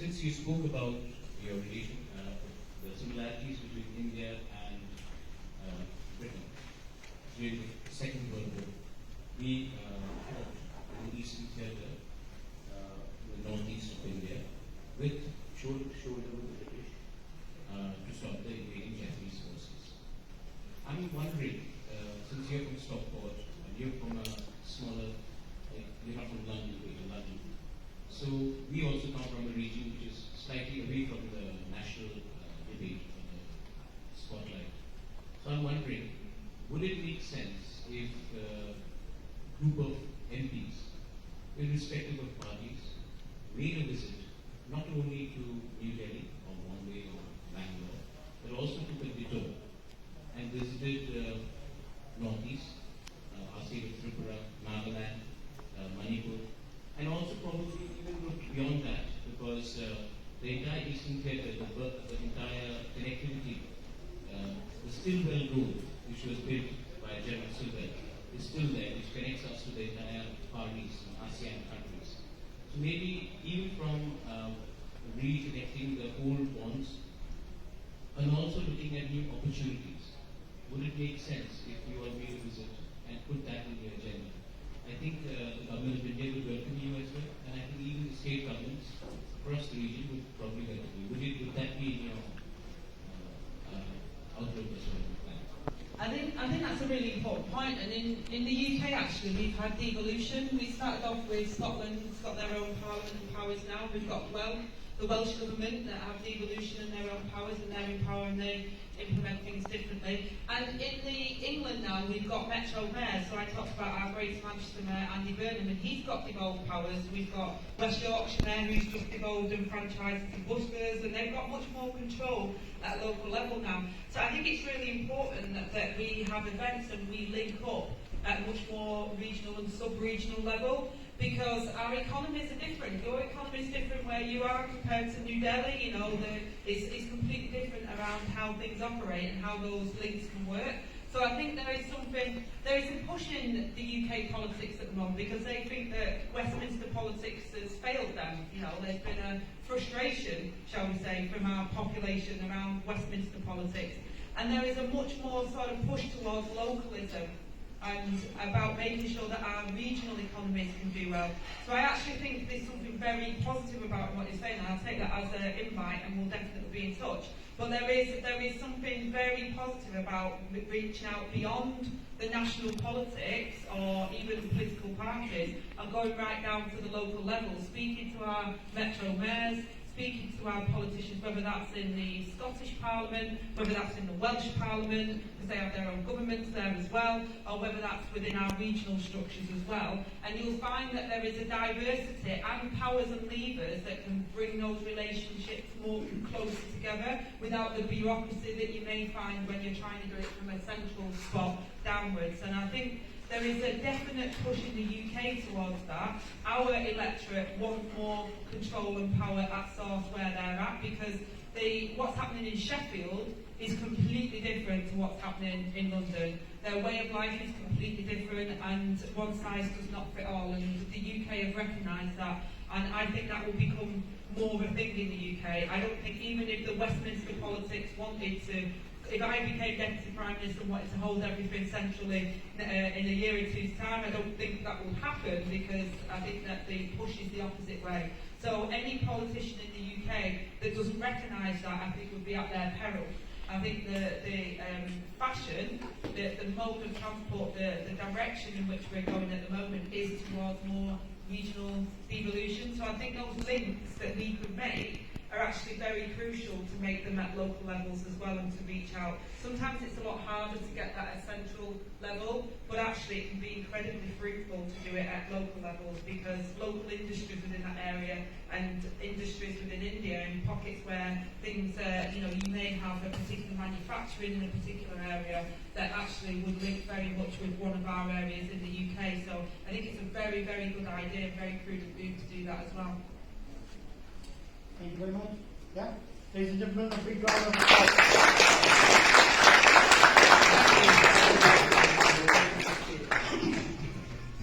Since you spoke about your relation, the similarities between India and Britain during the Second World War, we fought in the Eastern Theatre, the northeast of India, with shoulder to shoulder with the British to stop the invading Japanese forces. I'm wondering, since you're from Stockport and you're from a smaller, you're not from London, Greater London. So we also come from a region which is slightly away from the national debate or the spotlight. So I'm wondering, would it make sense if a group of MPs, irrespective of parties, made a visit not only to New Delhi or Bombay or Bangalore, but also took a detour and visited northeast, our state of Tripura, Nagaland, Manipur, and also probably even looked beyond that, because the entire Eastern Theatre, the entire connectivity, the Stillwell Road, which was built by General Stillwell, is still there, which connects us to the entire Far East and ASEAN countries. So maybe even from reconnecting the old bonds and also looking at new opportunities, would it make sense if you all made a visit and put that in the agenda? I think the government of India would welcome you as well, and I think even the state governments across the region would probably welcome you. Would that be in your outlook as well? I think that's a really important point, and in the UK actually we've had devolution. We started off with Scotland's got their own parliament and powers now. We've got the Welsh government that have devolution and their own powers, and they're in power and they implement things differently. And in England now we've got Metro mayors. So I talked about our Greater Manchester Mayor Andy Burnham, and he's got devolved powers. We've got West Yorkshire Mayor who's just devolved and franchised to buskers, and they've got much more control at a local level now. So I think it's really important that we have events and we link up at a much more regional and sub-regional level, because our economies are different. Your economy is different where you are compared to New Delhi. You know, it's completely different around how things operate and how those links can work. So I think there is a push in the UK politics at the moment, because they think that Westminster politics has failed them. You know, there's been a frustration, shall we say, from our population around Westminster politics. And there is a much more sort of push towards localism and about making sure that our regional economies can do well. So I actually think there's something very positive about what you're saying, and I'll take that as an invite and we'll definitely be in touch. But there is something very positive about reaching out beyond the national politics or even political parties and going right down to the local level, speaking to our Metro mayors, speaking to our politicians, whether that's in the Scottish Parliament, whether that's in the Welsh Parliament, because they have their own governments there as well, or whether that's within our regional structures as well. And you'll find that there is a diversity and powers and levers that can bring those relationships more closer together without the bureaucracy that you may find when you're trying to do it from a central spot downwards. And I think there is a definite push in the UK towards that. Our electorate want more control and power at source where they're at, because what's happening in Sheffield is completely different to what's happening in London. Their way of life is completely different, and one size does not fit all, and the UK have recognised that, and I think that will become more of a thing in the UK. I don't think even if the Westminster politics wanted to, if I became Deputy Prime Minister and wanted to hold everything centrally in a year or two's time, I don't think that will happen, because I think that the push is the opposite way. So any politician in the UK that doesn't recognise that, I think would be at their peril. I think the fashion, the mode of transport, the direction in which we're going at the moment is towards more regional devolution. So I think those links that we could make are actually very crucial to make them at local levels as well, and to reach out. Sometimes it's a lot harder to get that at central level, but actually it can be incredibly fruitful to do it at local levels, because local industries within that area and industries within India, in pockets where things, you may have a particular manufacturing in a particular area that actually would link very much with one of our areas in the UK. So I think it's a very, very good idea, very prudent move to do that as well. Thank you very much. Yeah, ladies and gentlemen, a big round of applause.